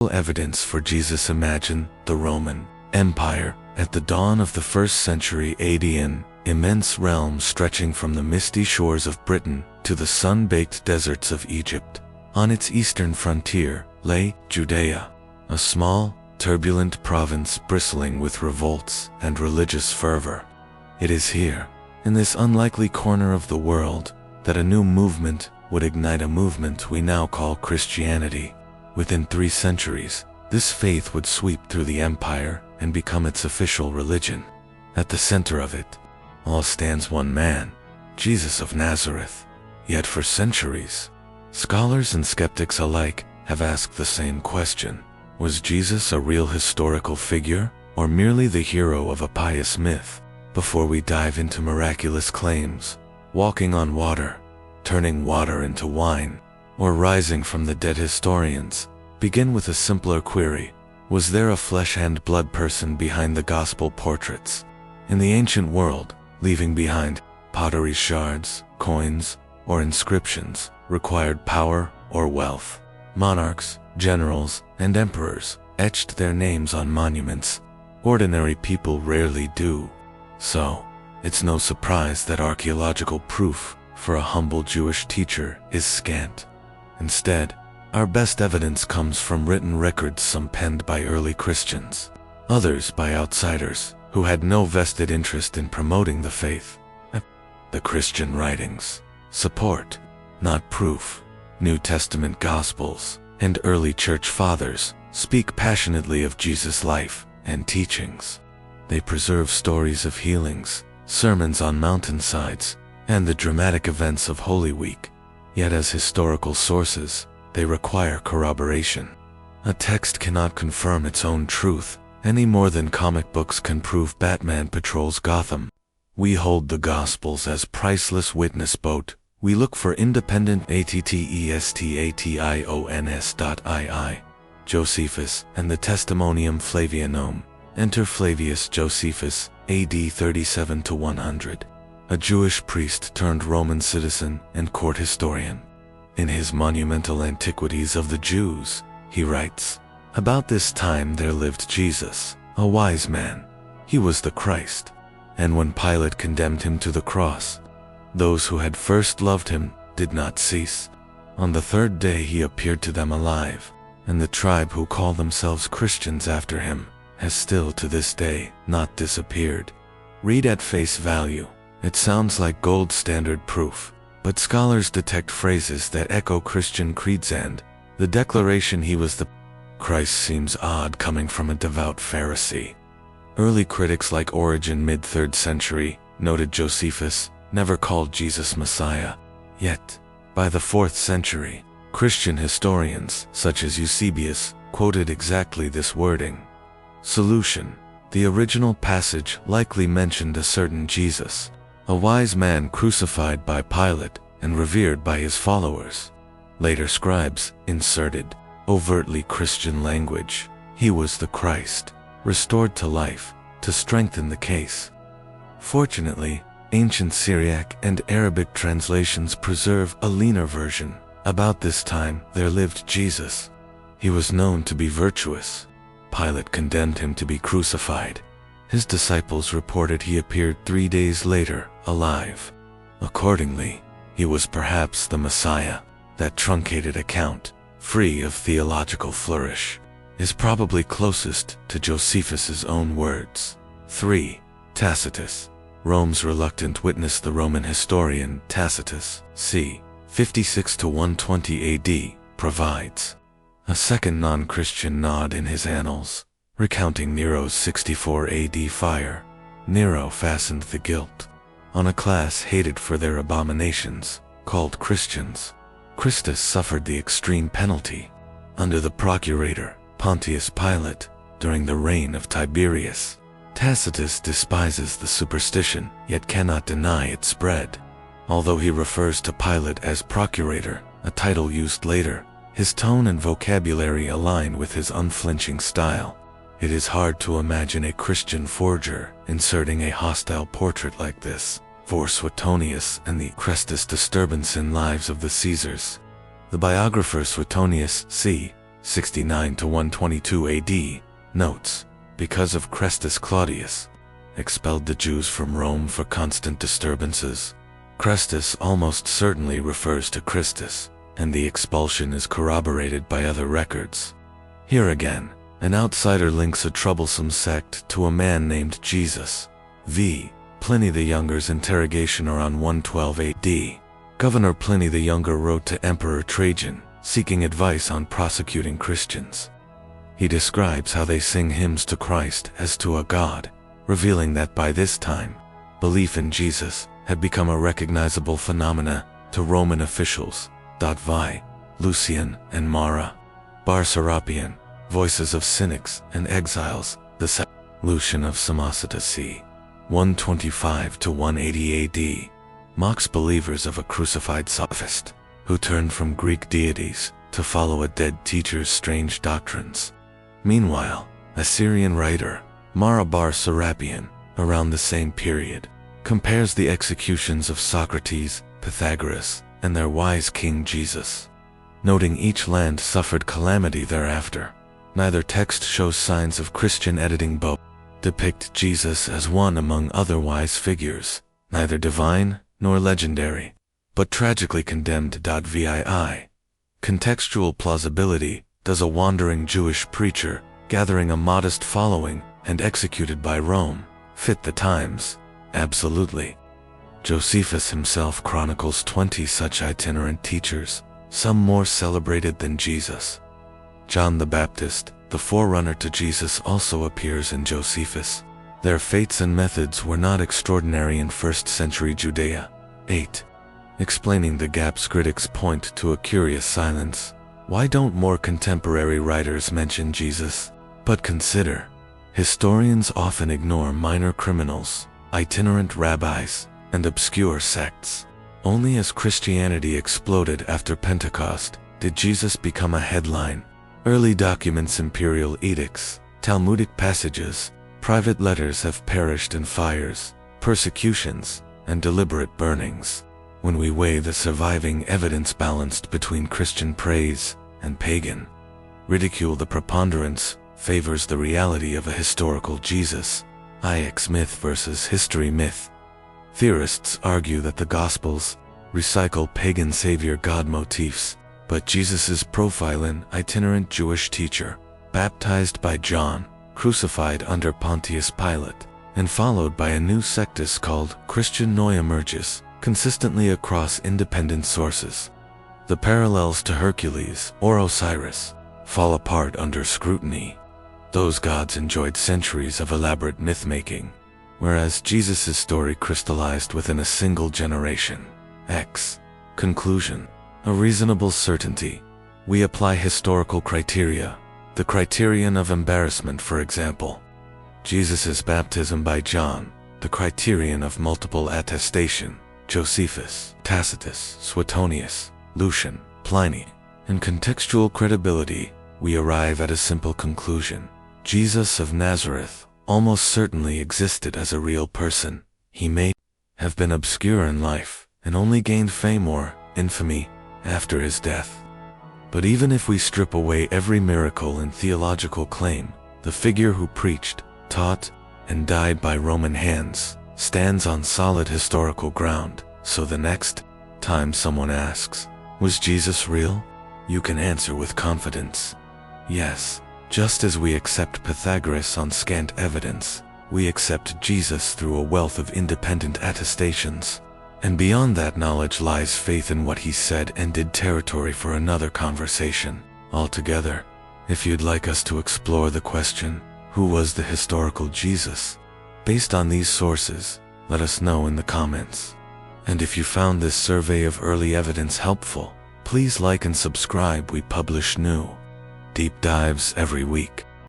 evidence for Jesus. Imagine the Roman Empire at the dawn of the 1st century AD, an immense realm stretching from the misty shores of Britain to the sun-baked deserts of Egypt. On its eastern frontier lay Judea, a small, turbulent province bristling with revolts and religious fervor. It is here, in this unlikely corner of the world, that a new movement would ignite a movement we now call Christianity. Within 3 centuries, this faith would sweep through the empire and become its official religion. At the center of it all stands one man, Jesus of Nazareth. Yet for centuries, scholars and skeptics alike have asked the same question. Was Jesus a real historical figure, or merely the hero of a pious myth? Before we dive into miraculous claims, walking on water, turning water into wine, or rising from the dead, historians begin with a simpler query. Was there a flesh and blood person behind the gospel portraits? In the ancient world, leaving behind pottery shards, coins, or inscriptions required power or wealth. Monarchs, generals, and emperors etched their names on monuments. Ordinary people rarely do. So, it's no surprise that archaeological proof for a humble Jewish teacher is scant. Instead, our best evidence comes from written records, some penned by early Christians, others by outsiders who had no vested interest in promoting the faith. The Christian writings support, not proof. New Testament Gospels and early church fathers speak passionately of Jesus' life and teachings. They preserve stories of healings, sermons on mountainsides, and the dramatic events of Holy Week. Yet as historical sources, they require corroboration. A text cannot confirm its own truth any more than comic books can prove Batman patrols Gotham. We hold the Gospels as priceless witness boat. We look for independent attestations.ii. Josephus and the Testimonium Flavianum. Enter Flavius Josephus, AD 37 to 100, a Jewish priest turned Roman citizen and court historian. In his monumental Antiquities of the Jews, he writes, "About this time there lived Jesus, a wise man. He was the Christ. And when Pilate condemned him to the cross, those who had first loved him did not cease. On the 3rd day he appeared to them alive, and the tribe who call themselves Christians after him has still to this day not disappeared." Read at face value. It sounds like gold standard proof, but scholars detect phrases that echo Christian creeds, and the declaration he was the Christ seems odd coming from a devout Pharisee. Early critics like Origen, mid-3rd century, noted Josephus never called Jesus Messiah. Yet, by the 4th century, Christian historians such as Eusebius quoted exactly this wording. Solution: the original passage likely mentioned a certain Jesus, a wise man crucified by Pilate and revered by his followers. Later scribes inserted overtly Christian language. He was the Christ, restored to life, to strengthen the case. Fortunately, ancient Syriac and Arabic translations preserve a leaner version. About this time there lived Jesus. He was known to be virtuous. Pilate condemned him to be crucified. His disciples reported he appeared 3 days later, alive. Accordingly, he was perhaps the Messiah. That truncated account, free of theological flourish, is probably closest to Josephus's own words. 3. Tacitus, Rome's reluctant witness. The Roman historian Tacitus, c. 56 to 120 AD, provides a second non-Christian nod in his Annals, recounting Nero's 64 AD fire. Nero fastened the guilt on a class hated for their abominations, called Christians. Christus suffered the extreme penalty under the procurator Pontius Pilate during the reign of Tiberius. Tacitus despises the superstition, yet cannot deny its spread. Although he refers to Pilate as procurator, a title used later, his tone and vocabulary align with his unflinching style. It is hard to imagine a Christian forger inserting a hostile portrait like this for Suetonius and the Crestus disturbance in Lives of the Caesars. The biographer Suetonius, c. 69 to 122 AD, notes, because of Crestus Claudius expelled the Jews from Rome for constant disturbances. Crestus almost certainly refers to Christus, and the expulsion is corroborated by other records. Here again, an outsider links a troublesome sect to a man named Jesus. V. Pliny the Younger's interrogation around 112 AD. Governor Pliny the Younger wrote to Emperor Trajan, seeking advice on prosecuting Christians. He describes how they sing hymns to Christ as to a god, revealing that by this time, belief in Jesus had become a recognizable phenomena to Roman officials. Vi. Lucian and Mara. Bar Serapion, Voices of Cynics and Exiles, the Lucian of Samosata c. 125 to 180 AD, mocks believers of a crucified sophist, who turned from Greek deities to follow a dead teacher's strange doctrines. Meanwhile, a Syrian writer, Mara Bar Serapion, around the same period, compares the executions of Socrates, Pythagoras, and their wise king Jesus, noting each land suffered calamity thereafter. Neither text shows signs of Christian editing, both depict Jesus as one among other wise figures, neither divine nor legendary, but tragically condemned. VII. Contextual plausibility. Does a wandering Jewish preacher, gathering a modest following and executed by Rome, fit the times? Absolutely. Josephus himself chronicles 20 such itinerant teachers, some more celebrated than Jesus. John the Baptist, the forerunner to Jesus, also appears in Josephus. Their fates and methods were not extraordinary in 1st century Judea. 8. Explaining the gaps, critics point to a curious silence. Why don't more contemporary writers mention Jesus? But consider, historians often ignore minor criminals, itinerant rabbis, and obscure sects. Only as Christianity exploded after Pentecost did Jesus become a headline. Early documents, imperial edicts, Talmudic passages, private letters have perished in fires, persecutions, and deliberate burnings. When we weigh the surviving evidence balanced between Christian praise and pagan ridicule, the preponderance favors the reality of a historical Jesus. IX myth versus history myth. Theorists argue that the Gospels recycle pagan savior god motifs, but Jesus' profile, an itinerant Jewish teacher, baptized by John, crucified under Pontius Pilate, and followed by a new sectus called Christian Noi, emerges consistently across independent sources. The parallels to Hercules or Osiris fall apart under scrutiny. Those gods enjoyed centuries of elaborate myth-making, whereas Jesus' story crystallized within a single generation. X. Conclusion. A reasonable certainty. We apply historical criteria, the criterion of embarrassment, for example. Jesus' baptism by John, the criterion of multiple attestation, Josephus, Tacitus, Suetonius, Lucian, Pliny. In contextual credibility, we arrive at a simple conclusion. Jesus of Nazareth almost certainly existed as a real person. He may have been obscure in life and only gained fame or infamy after his death. But even if we strip away every miracle and theological claim, the figure who preached, taught, and died by Roman hands stands on solid historical ground. So the next time someone asks, was Jesus real? You can answer with confidence, yes. Just as we accept Pythagoras on scant evidence, we accept Jesus through a wealth of independent attestations. And beyond that knowledge lies faith in what he said and did, territory for another conversation altogether. If you'd like us to explore the question, who was the historical Jesus? Based on these sources, let us know in the comments. And if you found this survey of early evidence helpful, please like and subscribe. We publish new deep dives every week.